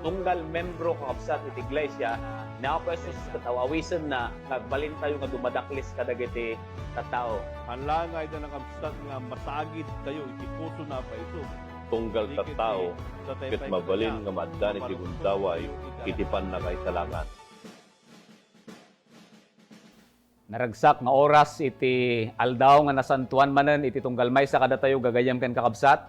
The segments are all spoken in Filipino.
tunggal membro kakabsat iti iglesia na ako Jesus katawawisan na nagbalin tayo nga dumadaklis kadagiti tattao. Hanlangay na nakabsat nga masagid tayo, iti puso na pa ito. Tunggal tattao, ket mabalin nga maddan iti gundaway, itipan na kay salangan. Naragsak nga oras iti aldaw nga nasantuan manen iti tunggal may sa kada tayo gagayam ken kakabsat.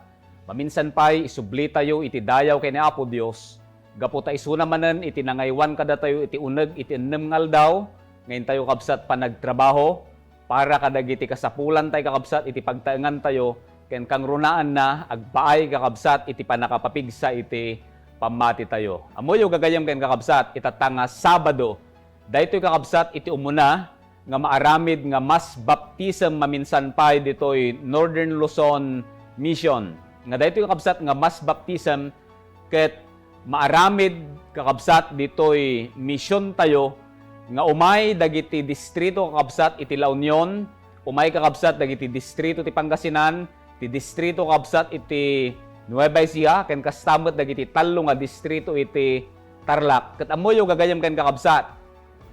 Paminsan pay isubli tayo iti dayaw ken ni Apo Dios. Gapu ta isuna manen iti nangaywan kada tayo iti uneg iti ennem nga aldaw. Ngayon tayo kabsat panagtrabaho para kadagiti kasapulan tayo kakabsat iti pagtaengan tayo ken kang runaan na agpaay kakabsat iti panakapapigsa iti pamati tayo. Amoy gagayam ken kakabsat itatanga Sabado. Daytoy kakabsat iti umuna nga maaramid nga mas baptism maminsan pay ditoy Northern Luzon Mission. Nga daytoy kakabsat nga mas baptism ket maaramid kakabsat ditoy mission tayo nga umay dagiti distrito kakabsat iti La Union, umay kakabsat dagiti distrito ti Pangasinan, ti distrito kakabsat iti Nueva Ecija ken kastamot dagiti tallo nga distrito iti Tarlac. Ket amoy gagayam ken kakabsat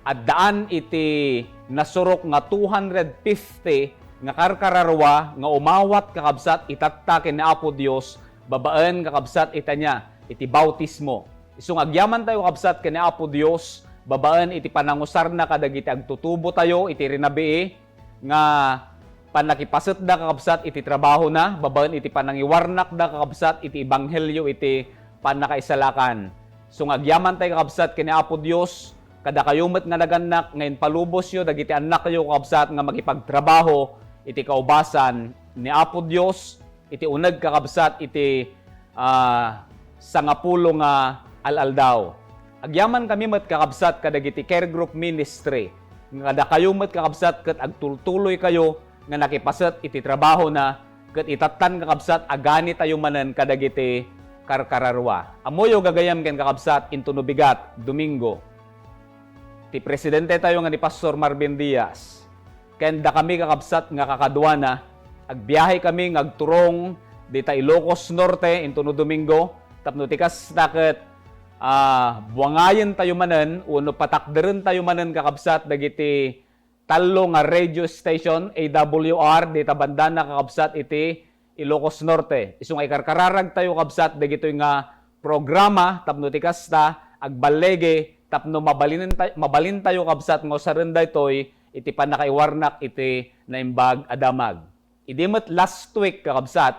at daan iti nasurok nga 250 nga karkararwa nga umawat kakabsat itatta ken ni Apo Dios babaen kakabsat itanya iti bautismo. Isung agyaman tayo kakabsat ken ni Apo Dios babaen iti panangusar na kadagiti agtutubo tayo iti rinabii nga panakipaset da kakabsat iti trabaho na babaen iti panangiwarnak da kakabsat iti ebanghelyo iti panakaisalakan. Isung agyaman tayo kakabsat ken ni Apo Dios kada kayumet nga naganak, ngayon palubos yo, dagiti anak kayo kakabsat nga makipagtrabaho, iti kaubasan ni Apo Dios, iti uneg kakabsat, iti sangapulo nga alaldaw. Agyaman kami met kakabsat kadagiti care group ministry, nga kada kayumet kakabsat ket agtultuloy kayo nga nakipaset iti trabaho na, ket itattan kakabsat agani tayo manen kadagiti karkararwa. Amoyo gagayam ken kakabsat intuno bigat, Domingo. Ti presidente tayo nga ni Pastor Marvin Diaz. Kenda kami kakabsat nga kakadwana, agbiyahe kami ngagturong dita Ilocos Norte intuno Domingo, tapno tikas taket buangayen tayo manen, uno patakderen tayo manen kakabsat dagiti tallo nga radio station AWR dita banda na kakabsat iti Ilocos Norte. Isung ay karkararag tayo kakabsat dagitoy nga programa tapno tikas ta agbalege tapno mabalin tayo kabsat nga usaren daytoy iti panakaiwarnak iti naimbag adamag. Idi met last week kakabsat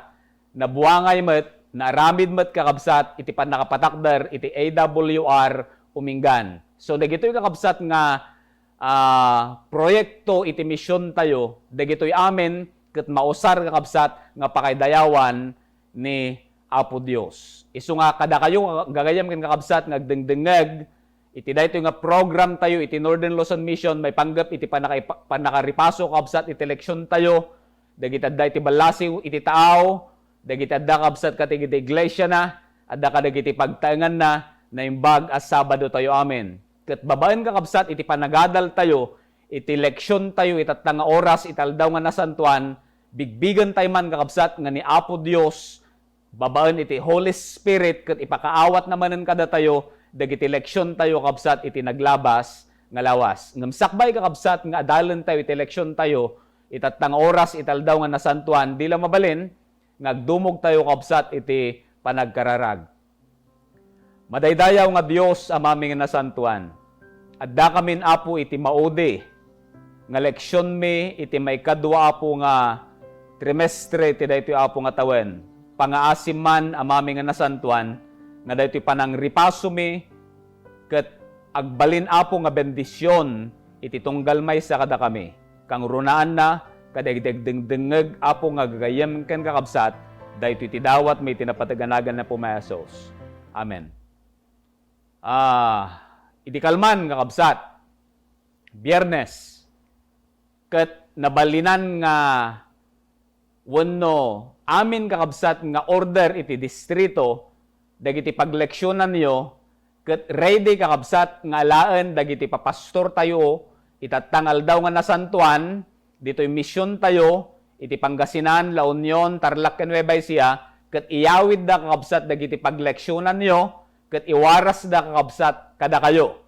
nabuangay met naaramid met kakabsat iti panakapatakder iti AWR Uminggan. So dagitoy kakabsat nga proyekto iti misyon tayo dagitoy amen ket mausar kakabsat nga pakaydayawan ni Apo Dios. Isu nga kada kayo gagayam ken kakabsat nga agdengdengeg iti daytoy nga program tayo iti Northern Luzon Mission may panggap iti panakaripaso kabsat iti eleksyon tayo dagiti adda iti balasiw iti taaw dagiti adda kabsat iti iglesia na adda kadagiti pagtaengan na naimbag as Sabado tayo amen. Ket babaen kakabsat iti panagadal tayo iti eleksyon tayo itatanga oras italdaw nga nasantuan bigbigan tayo man kakabsat nga ni Apo Dios babaen iti Holy Spirit ket ipakaawat namanen kada tayo dagiti eleksyon tayo kabsat iti naglabas nga lawas. Ngem sakbay kakabsat nga adalan tayo iti eleksyon tayo itatang oras italdaw nga nasantuan dila mabalin ngagdumog tayo kabsat iti panagkararag. Madaydayaw nga Dios amami nga nasantuan. Adda kamin Apo iti maudi nga leksyon mi iti may kadwa Apo nga trimestre iti daytoy Apo nga tawen. Pangaasim man amami nga nasantuan nga daytoy panangripaso mi ket agbalin Apo nga bendisyon iti tunggal maysa kada kami. Kang runaan na kadagdengdengeg Apo nga gagayem ken kakabsat daytoy ti dawat may tinapataganagan na pumayasos. Amen. Iti kalman kakabsat. Biyernes ket nabalinan nga wenno amin kakabsat nga order iti distrito dagiti pagleksyonan niyo ket ready kakabsat nga alaan dagiti papastor tayo itatangal daw nga nasantuan ditoy misyon tayo iti Pangasinan, La Union, Tarlac ken Nueva Ecija ket iyawid da kakabsat dagiti pagleksyonan niyo ket iwaras da kakabsat kada kayo.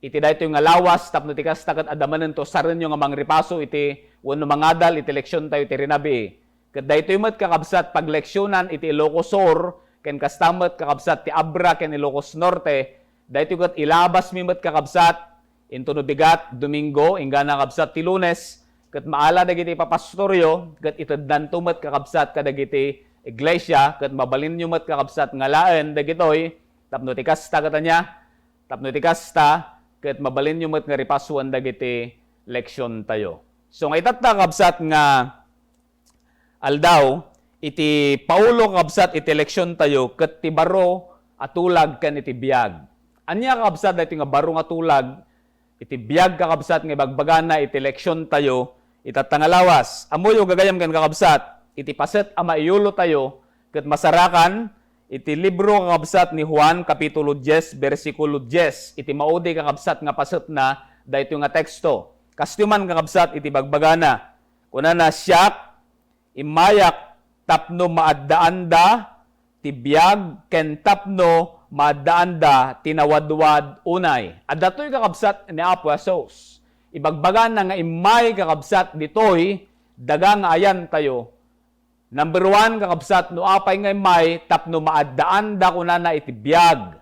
Iti daytoy nga lawas tapno ti kasta ket adamanen to sarenyo nga mangripaso iti wenno mangadal iti leksyon tayo iti rinabi. Ket daytoy met kakabsat pagleksyonan iti Ilocos Sur ken kastamet kakabsat ti Abra ken Ilocos Norte. Daytoy ket ilabas mi met kakabsat into no bigat Domingo ingana kakabsat ti Lunes ket maala dagiti papastoryo ket iteddan tumet kakabsat kadagiti iglesia ket mabalin nyo met kakabsat nga laen dagitoy tapno ti kasta katanya tapno ti kasta ket mabalin nyo met nga ripasuan dagiti leksyon tayo. So nga itatta kakabsat nga aldaw iti Paulo kakabsat iti leksyon tayo ket ti baro atulag ken iti biag. Anya kakabsat daytoy nga baro nga tulag iti biag kakabsat nga bagbagana iti leksyon tayo itatta nga lawas. Amoy gagayam ken kakabsat iti paset a maiyulo tayo ket masarakan iti libro kakabsat ni Juan kapitulo 10 bersikulo 10 iti maudi kakabsat nga paset na daytoy nga teksto. Kastuman kakabsat iti bagbagana kunana siak imayak tapno maaddaanda ti biag ken tapno maaddaanda tinawadwad unay. At datoy kakabsat ni Apo Asos. Ibagbagana nga imay kakabsat ditoy dagang ayan tayo. Number 1, kakabsat, no apay ngay may, tapno maadaan da kunana iti biyag.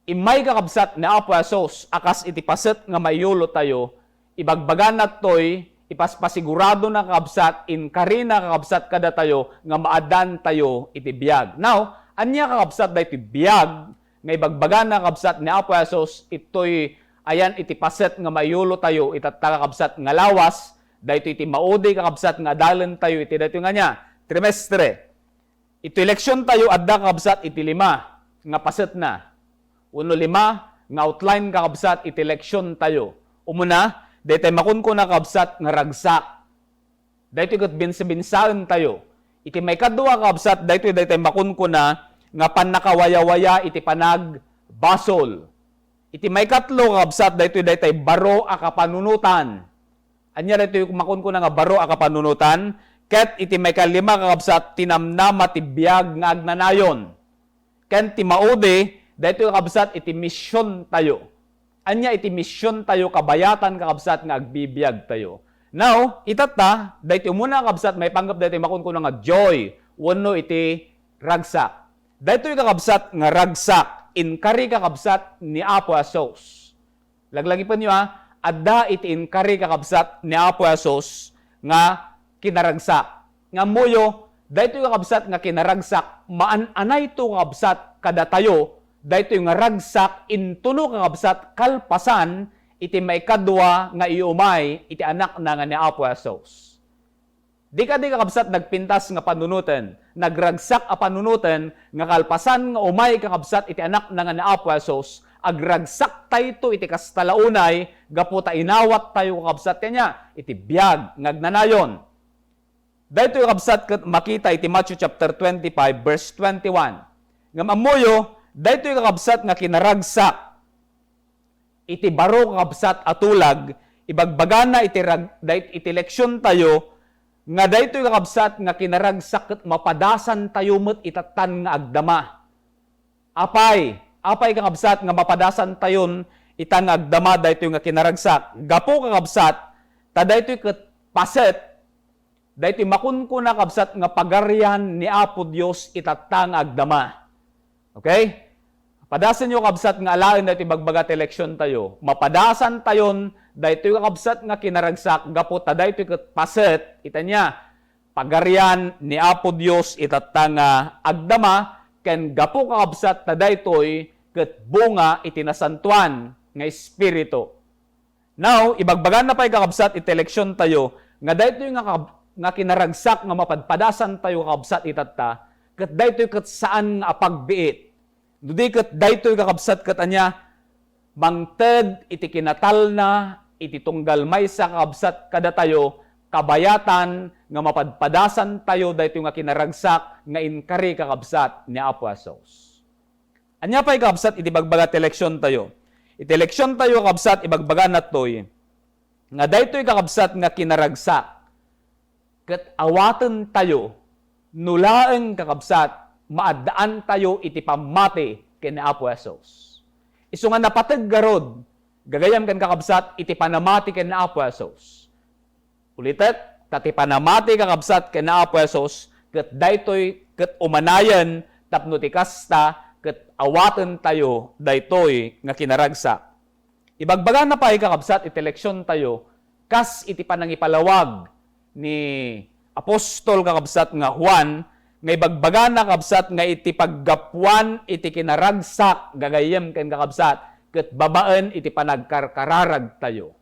Imay kakabsat na Apo Asos, akas iti paset nga mayulo tayo, ibagbagan na to'y, ipaspasigurado na kakabsat, in karina kakabsat kada tayo, nga maadan tayo iti biyag. Now, anya kakabsat da iti biyag, nga ibagbagan na kakabsat ni Apo Asos, ito'y, ayan iti paset nga mayulo tayo, itatta kakabsat nga lawas, dahito iti maudi kakabsat nga adalan tayo iti dahito nga niya, trimestre. Ito eleksyon tayo adda kakabsat iti 5 nga paset na. 5 nga outline kakabsat iti eleksyon tayo. Umuna, dahito makunko na kakabsat nga ragsak. Dahito kat binsa-binsaan tayo. Iti may kadwa kakabsat, dahito makunko na nga panakawaya-waya iti panag basol. Iti may katlo kakabsat, dahito baro a kapanunutan. Anya dito yung makon ko na nga baro a kapanunutan, ket iti may kalima kakabsat tinamnama ti biyag nga agnanayon. Ken ti maudi, dito yung kakabsat iti misyon tayo. Anya iti misyon tayo kabayatan kakabsat nga agbibiyag tayo. Now, itata, dito muna kakabsat may panggap dito makon ko na nga joy, wano iti ragsak. Dito yung kakabsat nga ragsak, inkari kakabsat ni Apo Asos. Laglagi pa niyo adda iti inkari kakabsat ni Apo Asos nga kinaragsak. Nga muyo, dahito yung kakabsat nga kinaragsak, maan-anay to kakabsat kada tayo, dahito yung ragsak, intuno kakabsat kalpasan, iti may kadwa nga iumay, iti anak na nga ni Apo Asos. Di kakabsat nagpintas nga panunutan, nagragsak a panunutan, nga kalpasan nga umay kakabsat, iti anak na nga ni Apo Asos, agragsak tayo iti kastalaunay, gaputa inawat tayo kakabsat kanya, iti biyag, ngagnanayon. Dahito yung kakabsat makita iti Matthew chapter 25, verse 21. Nga mamuyo, dahito yung kakabsat nga kinaragsak, iti baro kakabsat atulag, ibagbagana iti leksyon tayo, nga dahito yung kakabsat nga kinaragsak mapadasan tayo met itatan nga agdama. Apay kakabsat nga mapadasan tayon itang agdama dahito nga kinaragsak. Gapo kakabsat, ta dahito ket paset, dahito makunko na kakabsat nga pagaryan ni Apo Dios itatang agdama. Okay? Padasan nyo kakabsat nga alain dahito bagbagat eleksyon tayo. Mapadasan tayon dahito kakabsat nga kinaragsak. Gapo ta dahito ket paset, itanya, pagaryan ni Apo Dios itatang agdama, ken gapo kakabsat ta daytoy ket bunga itinasantuan nga espiritu. Now, ibagbagan na pa'y kakabsat iti eleksyon tayo, nga daytoy nga kinaragsak nga mapadpadasan tayo kakabsat itatta, ket daytoy ket saan nga apagbiit. Dudi ket daytoy kakabsat ket anya mangted iti kinatal na iti tunggal maysa kakabsat kada tayo kabayatan nga mapadpadasan tayo daytoy nga kinaragsak nga inkari kakabsat ni Apo Asos. Anya pa'y kakabsat iti bagbagat eleksyon tayo. Iti eleksyon tayo kakabsat ibagbaga na to'y nga daytoy kakabsat nga kinaragsak ket awaten tayo nulaeng kakabsat maadaan tayo iti pamati ken Apo Jesus. Isu nga napateg garod, gagayam ken kakabsat iti panamati ken Apo Jesus. Ulitet, tati panamati kakabsat ken Apo Jesus, ket daytoy ket umanayan tapno ti kasta ket awaten tayo daytoy nga kinaragsak. Ibagbagan na pa kakabsat iti leksyon tayo kas iti panangipalawag ni Apostol kakabsat nga Juan, nga ibagbagan na kakabsat nga iti paggapuan iti kinaragsak gagayem ken kakabsat ket babaan iti panagkarkararag tayo.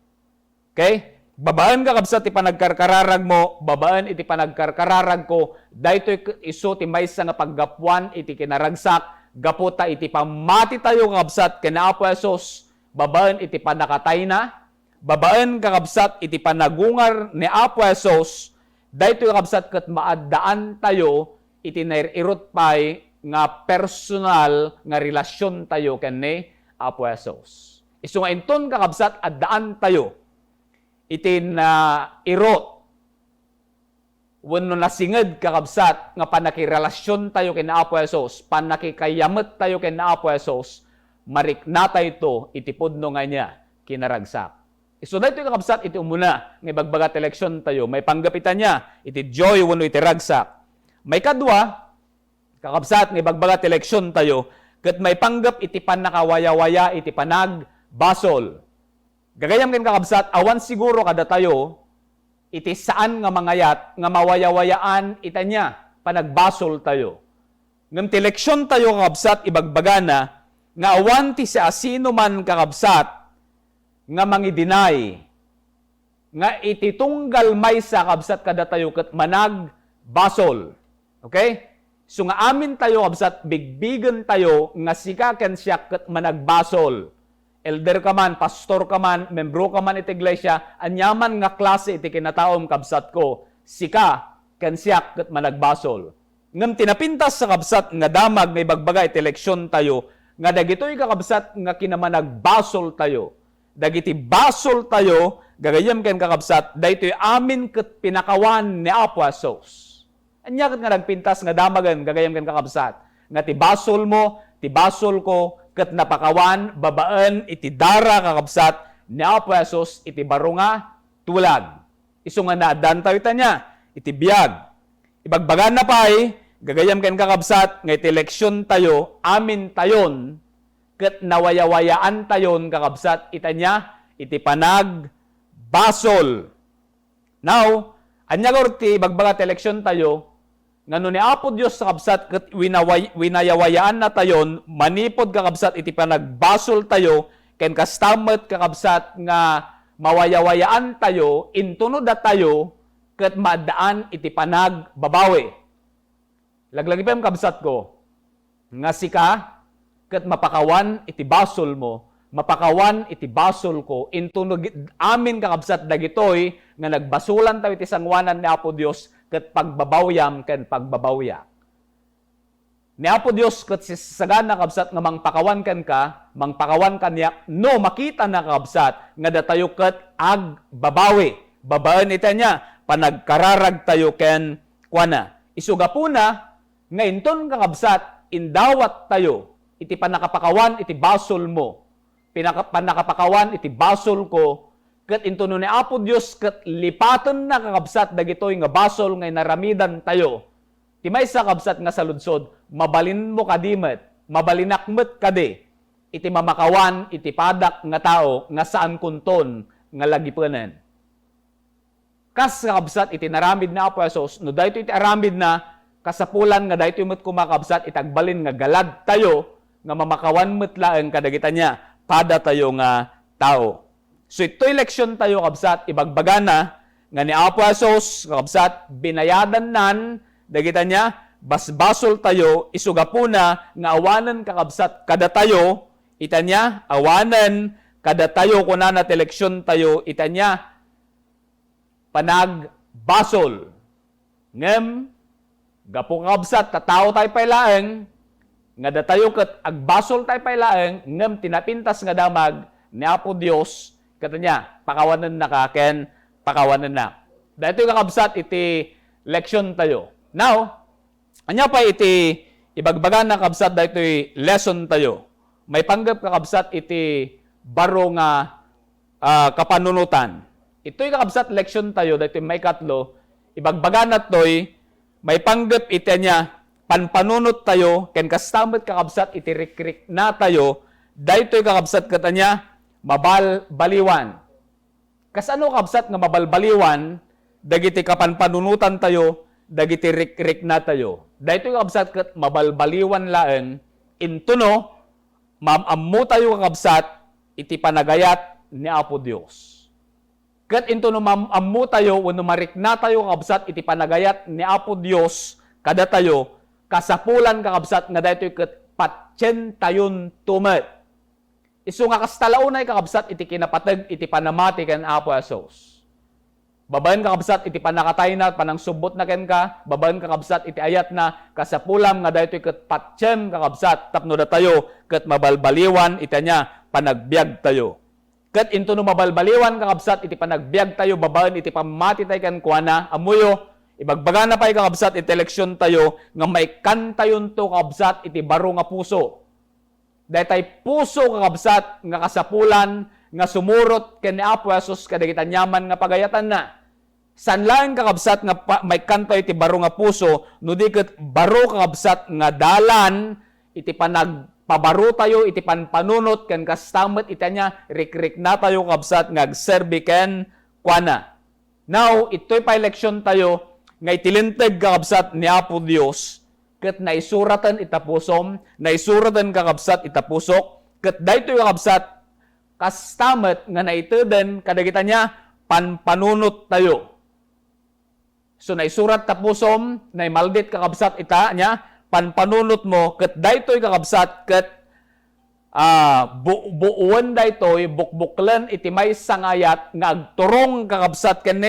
Okay? Babaan kakabsat iti panagkarkararag mo, babaan iti panagkarkararag ko, daytoy isu ti maysa nga paggapuan iti kinaragsak, gaputa iti pamati tayo kakabsat ken Apo Jesus, babaan iti panakatay na, babaan kakabsat iti panagungar ni Apo Jesus, daytoy kakabsat ket maaddaan tayo iti nairot pay nga personal nga relasyon tayo ken ni Apo Jesus. Isu nga inton kakabsat addaan tayo iti na irot wenno nasinged kakabsat nga panakirelasyon tayo ken Apo Jesus, panakikayamet tayo ken Apo Jesus, mariknatay ito iti pudno nga niya kinaragsak. Isu daytoy kakabsat iti umuna nga ibagbaga ti leksyon tayo, may panggapitan niya iti joy wenno iti ragsak. May kadwa kakabsat nga ibagbaga ti leksyon tayo, ket may panggap iti panakawaya-waya iti panagbasol. Gagayam ken kakabsat, awan siguro kada tayo iti saan nga mangayat nga mawaya-wayaan itanya panagbasol tayo. Ngem ti leksyon tayo kakabsat ibagbaga na nga awan ti sa asino man kakabsat nga mangidinay nga iti tunggal maysa kakabsat kada tayo ket managbasol. Okay? So nga amin tayo kakabsat bigbigen tayo nga sika ken siya ket managbasol. Elder ka man, pastor ka man, membro ka man iti iglesia, anyaman nga klase iti kinataom kabsat ko, sika, kensiak, ket managbasol. Ngem tinapintas sa kabsat nga damag nga ibagbaga iti leksyon tayo, nga dagitoy kakabsat nga kinamanagbasol tayo. Dagiti basol tayo, gagayem ken kakabsat, daytoy amin ket pinakawan ni Apo Jesus. Anya ket nga nagpintas nga damagan, gagayem ken kakabsat, nga ti basol mo, ti basol ko, ket napakawan, babaan, iti dara kakabsat, ni Apo Jesus, iti baro nga tulag. Isu nga naadan tayo tanya, iti biyag. Ibagbagan na pa'y, gagayam ken kakabsat, nga iti leksyon tayo, amin tayon, ket nawayawayaan tayon kakabsat, itanya, iti panag basol. Now, anya gor ti ibagbaga ti leksyon tayo, ngano ni Apo Dios sa kabsat ket winayawayaan na tayon, manipod kakabsat iti panagbasol tayo, ken kastamet kakabsat nga mawayawayaan tayo, intunod tayo, ket maadaan iti panagbabawi. Laglagi pa yung kabsat ko, nga sika, ket mapakawan iti basol mo, mapakawan iti basol ko, intunod amin kakabsat dagitoy, nga nagbasulan tayo iti sangwanan ni Apo Dios, ket pagbabawyam ken pagbabawya. Ni Apo Dios ket sisagan na kabsat nga mangpakawan ken ka, mangpakawan kaniya, no makita na kabsat nga datayo ket agbabawi. Babaan ita niya, panagkararag tayo ken kuana. Isuga po na, nga inton kakabsat, indawat tayo, iti panakapakawan iti basol mo, panakapakawan iti basol ko, ket into ni Apo Dios ket lipaten na kakabsat dagitoy nga basol nga naramidan tayo. Ti maysa kabsat nga saludsod, mabalin mo kadimet, mabalinakmet kadi, iti mamakawan iti padak nga tao nga saan kunton nga lagipenan. Kas kakabsat iti naramid na Apo Jesus, no dayto iti aramid na kasapulan nga dayto met kumakabsat itagbalin nga galad tayo nga mamakawan met laeng kadagitan niya pada tayo nga tao. So ito'y leksyon tayo, kabsat, ibagbaga na, nga ni Apo Jesus, kabsat, binayadan nan, dagita niya, basbasol tayo, isuga po na, nga awanan kakabsat, kada tayo, ita niya, awanan, kada tayo, kunan at eleksyon tayo, ita niya, panagbasol. Ngem, gapo kabsat, tatao tayo pailaeng, nga datayo ket agbasol tayo pailaeng, ngem tinapintas nga damag, ni Apo Dios, kata niya, pakawanan na ka, ken pakawanan na. Dahil ito kakabsat, iti leksyon tayo. Now, anya pa iti ibagbagan na kabsat daytoy lesson tayo. May panggap kakabsat iti baro nga kapanunutan. Ito'y kakabsat leksyon tayo daytoy may katlo. Ibagbagan na to'y may panggap iti niya panpanunot tayo ken kastamot kakabsat iti rikrik na tayo daytoy kakabsat katanya mabalbaliwan. Kasano kakabsat nga mabalbaliwan dagiti kapanpanunutan tayo dagiti rikrik na tayo. Daytoy kakabsat ket mabalbaliwan laeng intuno mamammo tayo kakabsat iti panagayat ni Apo Dios. Ket intuno mamammo tayo wenno marikna tayo kakabsat iti panagayat ni Apo Dios kada tayo kasapulan kakabsat nga daytoy ket patyen tayon tumet. Isu nga kastalaunay kakabsat iti kinapateg iti panamati ken Apo Asos. Babaen kakabsat iti panakatay na panang subot na ken ka, babaen kakabsat iti ayat na kasapulam nga daytoy ket patyen kakabsat tapno da tayo ket mabalbaliwan iti nya panagbiag tayo. Ket intuno mabalbaliwan kakabsat iti panagbiag tayo babaen iti pamati tayo ken kuana amuyo ibagbaga na pay kakabsat iti eleksyon tayo nga maikan tayon to kakabsat iti baro nga puso. Daytay puso kakabsat nga kasapulan nga sumurot ken ni Apo Jesus kadagiti nyaman nga pagayatan na. Sanlaeng kakabsat nga may kanto iti baro nga puso no di ket baro kakabsat nga dalan iti panagpabaro tayo iti panpanunot ken kastamot iti nya rikrik na tayo kakabsat nga agserbi ken kuana. Now itoy pa eleksyon tayo nga itilinteg kakabsat ni Apo Dios ket naisuratan itapusom naisuratan kakabsat itapusok ket daytoy kakabsat kastamot nga naiteden kadagita nya panpanunot tayo. So naisurat tapusom naimaldit kakabsat ita nya panpanunot mo ket daytoy kakabsat ket buuan daytoy bukbuklen iti may sangayat nga agturong kakabsat ken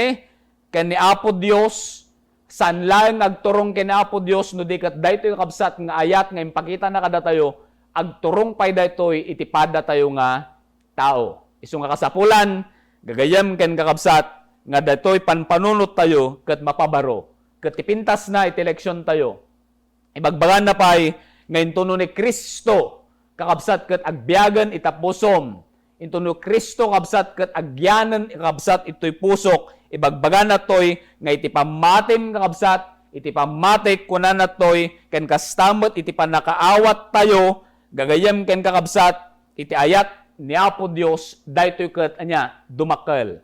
ni Apo Dios sanlaeng agturong ken ni Apo Dios no di ket daytoy kakabsat nga ayat nga impakita na kada tayo agturong pay daytoy iti pada tayo nga tao. Isu nga kasapulan gagayem ken kakabsat nga daytoy panpanunot tayo ket mapabaro ket ipintas na iti eleksyon tayo. Ibagbagan na pay nga intuno ni Kristo kakabsat ket agbiagen itapusom. Intuno Kristo kakabsat ket agyanen kakabsat itoy pusok. Ibagbagan na toy nga iti pamatim kakabsat iti pamatik kunan na toy ken kastamot iti panakaawat tayo gagayem ken kakabsat iti ayat ni Apo Dios daytoy ket anya dumakkel.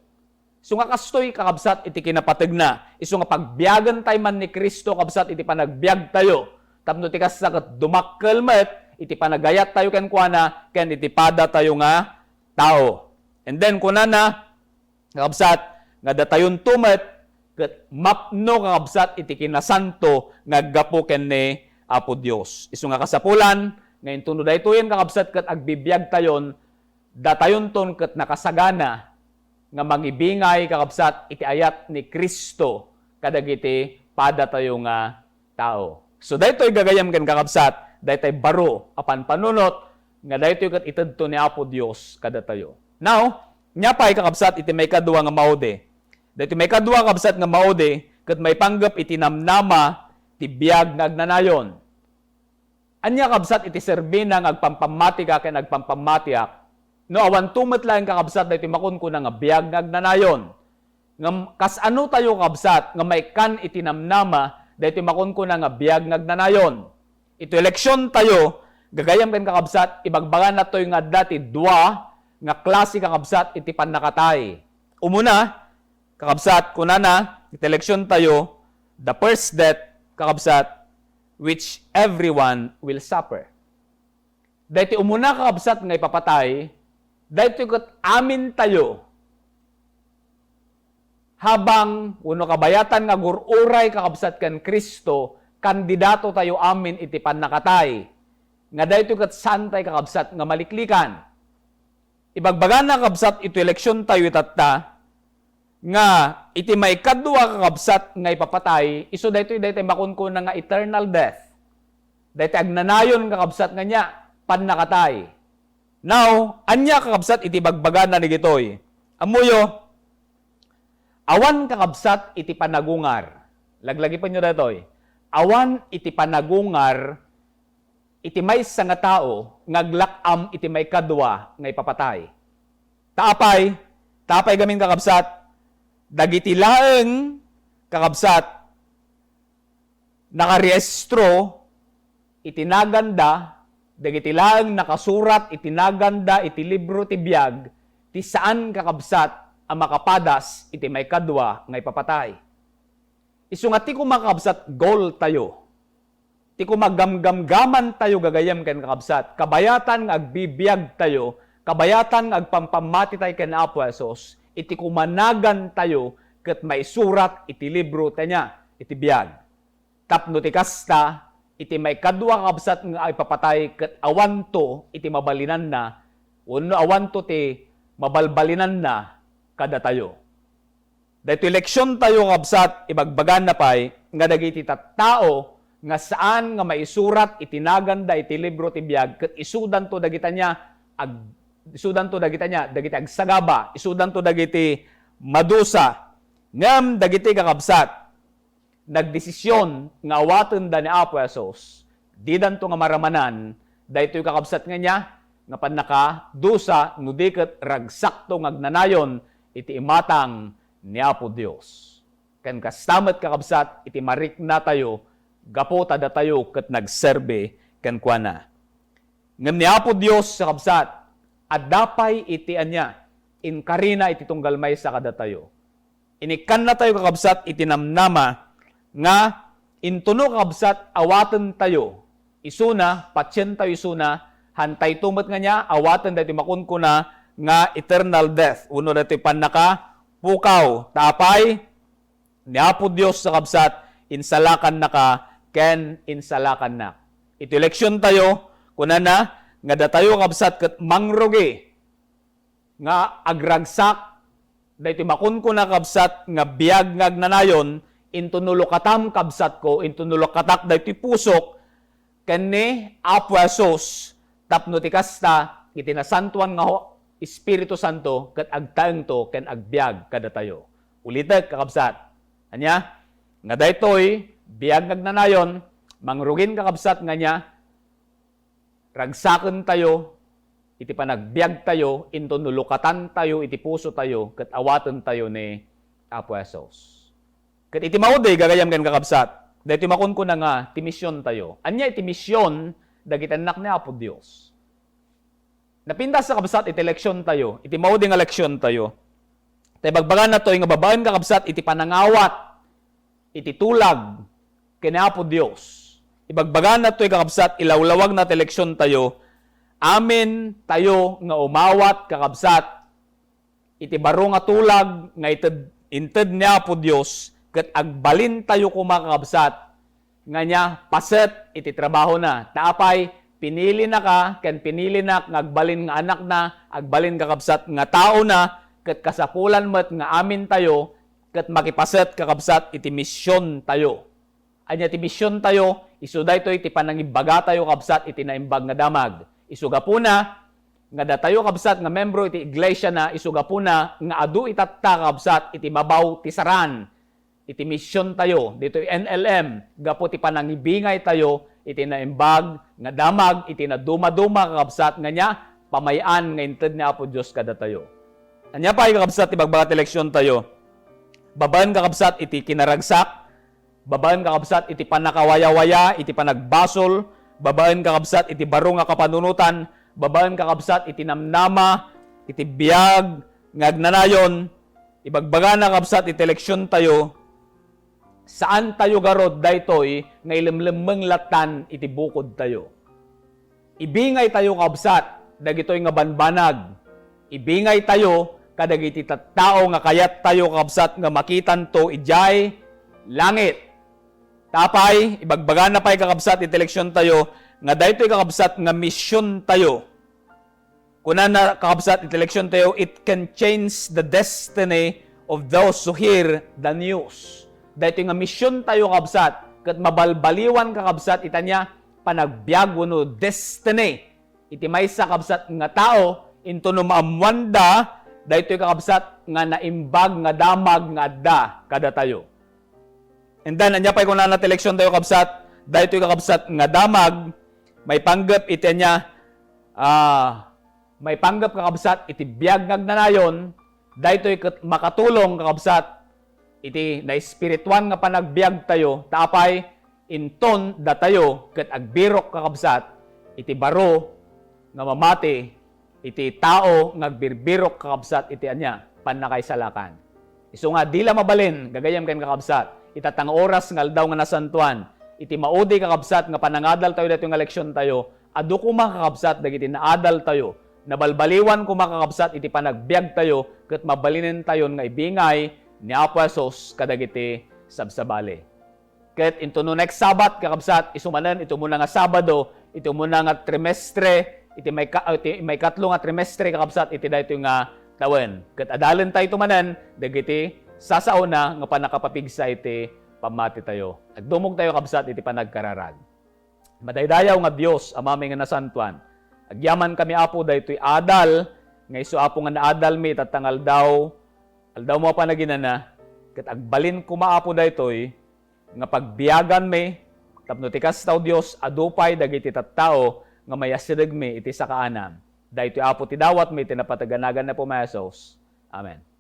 Isu nga kastoy kakabsat iti kinapateg na. Isu nga pagbiagan tayo man ni Kristo kakabsat iti panagbiag tayo. Tapno ti kasta ket dumakkel met iti panagayat tayo ken kuana ken iti pada tayo nga tao. And then kunana kakabsat nga datayon tumet ket mapno kakabsat iti kinasanto nga gapo ken ni Apo Dios. Isu nga kasapulan nga intuno daytoyen kakabsat ket agbibiyag tayon datayon ton ket nakasagana nga mangibingay kakabsat iti ayat ni Kristo kadagiti pada tayo nga tao. So daytoy gagayam ken kakabsat daytoy baro apan panunot nga daytoy ket itedto ni Apo Dios kada tayo. Now, nya pay kakabsat iti may kadua nga maude. Daytoy may kadua kakabsat nga maude ket may panggap iti namnama ti biag nga agnanayon. Anya kakabsat iti serbina nga agpampamati ka ken agpampamatiak. No awan tumet lang kakabsat daytoy makunkuna nga biag nga agnanayon. Nga kasano tayo kakabsat nga may kan iti namnama daytoy makunkuna nga biag nga agnanayon. Ito eleksyon tayo gagayam ken kakabsat ibagbagan natoy nga dati dua nga klase kakabsat iti pannakatay. Umuna kakabsat kunana iti eleksyon tayo the first death kakabsat which everyone will suffer. Daytoy umuna kakabsat nga ipapatay daytoy ket amin tayo habang uno kabayatan nga gururay kakabsat ken Kristo kandidato tayo amin iti pannakatay nga daytoy ket santay kakabsat nga maliklikan. Ibagbagan na kakabsat ito eleksyon tayo itatta nga iti may kadua kakabsat nga ipapatay isu daytoy makunkuna nga eternal death. Daytoy agnanayon kakabsat nga nya pannakatay. Now, anya kakabsat iti bagbagan na nigitoy. Amuyo, awan kakabsat iti panagungar. Laglagi pa nyo datoy. Awan iti panagungar iti maysa nga tao ngaglakam iti may kadwa nga ipapatay. Tapay gamin kakabsat, dagiti laeng kakabsat, nakarehistro, itinaganda, dagiti laeng nakasurat, itinaganda, iti libro ti biyag, ti saan kakabsat ang makapadas, iti may kadwa nga ipapatay. Isu nga ti kumakabsat goal tayo. Ti kumagamgamgaman tayo gagayam ken kakabsat. Kabayatan nga agbibiyag tayo, kabayatan nga agpampamati tayo ken Apo Jesus, iti kumanagan tayo ket maisurat iti libro tanya, iti biyag. Tapno ti kasta, iti may kadwa kakabsat nga ipapatay ket awanto iti mabalinan na, wenno awanto ti mabalbalinan na kada tayo. Dahito eleksyon tayo kakabsat, ibagbagan na pay, nga dagiti tattao, nga saan nga maisurat itinaganda iti libro ti biyag ket isudan to dagita niya dagiti agsagaba, isudan to dagiti madusa ngem dagiti kakabsat nagdesisyon nga awaten da ni Apo Jesus di danto nga maramanan daytoy kakabsat nga niya nga pannaka dusa no di ket ragsakto ngagnanayon iti imatang ni Apo Dios ken kastamet kakabsat iti marikna tayo gapo tada tayo ket nagserbe ken kuana. Ngem ni Apo Dios sa kabsat, adapay iti anya, inkarina iti tunggal may sa kada tayo. Inikan na tayo kakabsat iti namnama, nga intuno kakabsat awaten tayo, isuna, patsyen tayo isuna, hantay tumet nga niya, awaten dati makunkuna, nga eternal death. Uno dati panaka, pukaw, tapay, ni Apo Dios sa kabsat, insalakan na ka, ken insalakan na. Ito eleksyon tayo, kunana, nga datayo kabsat ket mangrugi, nga agragsak, dahito makun ko na kabsat, nga biyag nga agnanayon, intunulo katam kabsat ko, intunulo katak dahito pusok, ken ni Apo Jesus, tapno ti kasta, itinasantuan nga ho, Espiritu Santo, ket agtaeng to, ken agbiag kada tayo. Ulitek kakabsat. Anya, nga daytoy biyag nagnanayon, mangrugin kakabsat nga niya, ragsaken tayo, iti panagbiag tayo, into nulukatan tayo, iti puso tayo, ket awaten tayo ni Apo Jesus. Ket iti mauday, gagayam ken kakabsat, dahito makun ko na nga, ti misyon tayo. Anya iti misyon, dagiti anak ni Apo Dios. Napintas sa kabsat, iti eleksyon tayo, iti mauday nga eleksyon tayo. Tay bagbagan na to, nga babaen kakabsat, iti panangawat, iti tulag, kina Apo Dios. Ibagbagan na to'y kakabsat, ilawlawag na eleksyon tayo, amin tayo nga umawat kakabsat, iti baro nga tulag, nga inted niya Apo Dios, ket agbalin tayo kumakakabsat, nga niya paset iti trabaho na. Taapay, pinili na ka, ken pinili na, nga agbalin nga anak na, agbalin kakabsat, nga tao na, ket kasapulan met nga amin tayo, ket makipaset kakabsat iti misyon tayo. Anya ti misyon tayo, isu daytoy iti panangibaga tayo kabsat iti naimbag nga damag. Isuga puna nga datayo kabsat nga membro iti iglesia na, isuga puna nga adu itatta kabsat iti mabaw ti saran. Iti misyon tayo, ditoy NLM, gapo ti panangibingay tayo iti naimbag nga damag, iti naduma-duma kakabsat nga niya, pamayan nga inted ni Apo Dios kada tayo. Anya pa kakabsat ti bagbagat eleksyon tayo. Babaen kakabsat iti kinaragsak, babaen kakabsat iti panakawaya-waya, iti panagbasol, babaen kakabsat iti baro nga kapanunutan, babaen kakabsat iti namnama, iti biyag, ngagnanayon, ibagbaga na kakabsat iti eleksyon tayo, saan tayo garod daytoy nga ilimlimeng latan iti bukod tayo. Ibingay tayo kakabsat, dagitoy nga banbanag, ibingay tayo, kadagiti tattao nga kayat tayo kakabsat nga makitan to ijay langit. Tapay, ibagbaga na pa'y kakabsat iti eleksyon tayo, nga daytoy kakabsat nga misyon tayo. Kuna na kakabsat iti eleksyon tayo, it can change the destiny of those who hear the news. Daytoy nga misyon tayo kakabsat, kat mabalbaliwan kakabsat itanya, panagbiag no destiny. Iti maysa kakabsat nga tao, into no maamwanda, daytoy kakabsat nga naimbag nga damag nga adda kada tayo. And then, anya pa'y kung nanat eleksyon tayo kabsat, dahito kakabsat nga damag, may panggap iti niya, may panggap kakabsat, iti biyag nagnanayon, daytoy makatulong kakabsat, iti na espirituan nga panagbiag tayo, tapay, inton da tayo, kat agbirok kakabsat, iti baro, nga mamati, iti tao, nga agbirbirok kakabsat, iti anya, panakaisalakan. Iso nga, di la mabalin, gagayam ken kakabsat, itatang oras nga aldaw nga nasantuan, iti maudi kakabsat nga panangadal tayo dito nga leksyon tayo, adu kuma kakabsat dagiti naadal tayo, nabalbaliwan kuma kakabsat iti panagbiag tayo, ket mabalinen tayon nga ibingay ni Apo Jesus kadagiti sabsabali. Ket into no next Sabat kakabsat isumanen ito muna nga Sabado, ito muna nga trimestre, iti may katlo nga trimestre kakabsat iti daytoy nga tawen. Ket adalen tayo tumanen dagiti sasauna nga panakapapigsa iti pamati tayo. Agdumog tayo kabsat iti panagkararag. Madaydayaw nga Dios amami nga nasantuan. Agyaman kami Apo daytoy adal nga isu Apo nga naadal mi tatangal daw mo pa naginana ket agbalin ko maapo daytoy nga pagbiyagan mi tapno ti kastaw Dios adupay dagiti tattao nga mayasideg mi iti sakaanam. Daytoy Apo ti dawat mi tinapataganagan na po Amen.